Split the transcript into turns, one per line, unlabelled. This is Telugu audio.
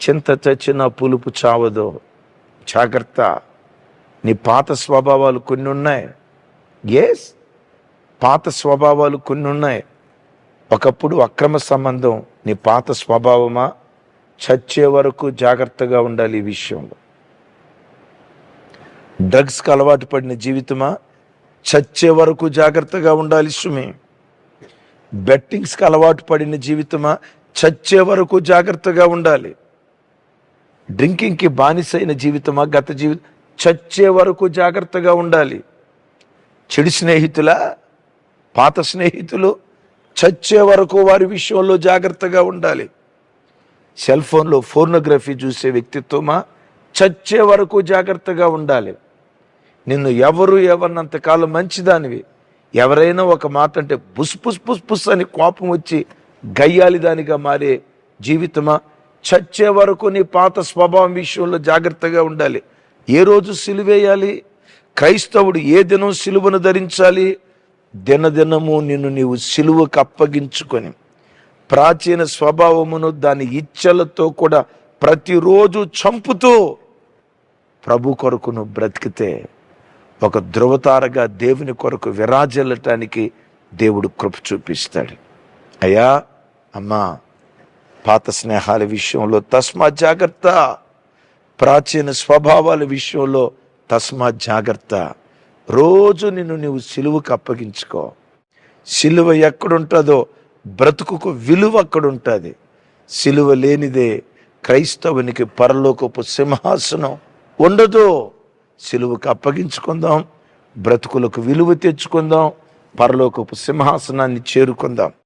చింత చచ్చిన పులుపు చావదు. జాగ్రత్త. నీ పాత స్వభావాలు కొన్ని ఉన్నాయి. పాత స్వభావాలు కొన్ని ఉన్నాయి. ఒకప్పుడు అక్రమ సంబంధం నీ పాత స్వభావమా? చచ్చే వరకు జాగ్రత్తగా ఉండాలి ఈ విషయంలో. డ్రగ్స్కి అలవాటు పడిన జీవితమా? చచ్చే వరకు జాగ్రత్తగా ఉండాలి సుమి. బెట్టింగ్స్కి అలవాటు పడిన జీవితమా? చచ్చే వరకు జాగ్రత్తగా ఉండాలి. డ్రింకింగ్కి బానిసైన జీవితమా? గత జీవితం చచ్చే వరకు జాగ్రత్తగా ఉండాలి. చెడు స్నేహితులా? పాత స్నేహితులు? చచ్చే వరకు వారి విషయంలో జాగ్రత్తగా ఉండాలి. సెల్ ఫోన్లో ఫోర్నోగ్రఫీ చూసే వ్యక్తిత్వమా? చచ్చే వరకు జాగ్రత్తగా ఉండాలి. నిన్ను ఎవరు ఎవరినంతకాలం మంచిదానివి, ఎవరైనా ఒక మాట అంటే బుస్ పుస్ పుస్ పుస్ అని కోపం వచ్చి గయ్యాలిదానిగా మారే జీవితమా? చచ్చే వరకు నీ పాత స్వభావం విషయంలో జాగ్రత్తగా ఉండాలి. ఏ రోజు సిలువేయాలి? క్రైస్తవుడు ఏ దినం సిలువను ధరించాలి? దినదినము నిన్ను నీవు సిలువకు అప్పగించుకొని ప్రాచీన స్వభావమును దాని ఇచ్చలతో కూడా ప్రతిరోజు చంపుతూ ప్రభు కొరకు నువ్వు బ్రతికితే ఒక ధృవతారగా దేవుని కొరకు విరాజిల్లటానికి దేవుడు కృప చూపిస్తాడు. అయ్యా, అమ్మా, పాత స్నేహాల విషయంలో తస్మాత్ జాగ్రత్త. ప్రాచీన స్వభావాల విషయంలో తస్మాత్ జాగ్రత్త. రోజు నిన్ను నీవు సిలువకు అప్పగించుకో. సిలువ ఎక్కడుంటుందో బ్రతుకుకు విలువ అక్కడుంటుంది. సిలువ లేనిదే క్రైస్తవునికి పరలోకపు సింహాసనం ఉండదు. సిలువకు అప్పగించుకుందాం, బ్రతుకులకు విలువ తెచ్చుకుందాం, పరలోకపు సింహాసనాన్ని చేరుకుందాం.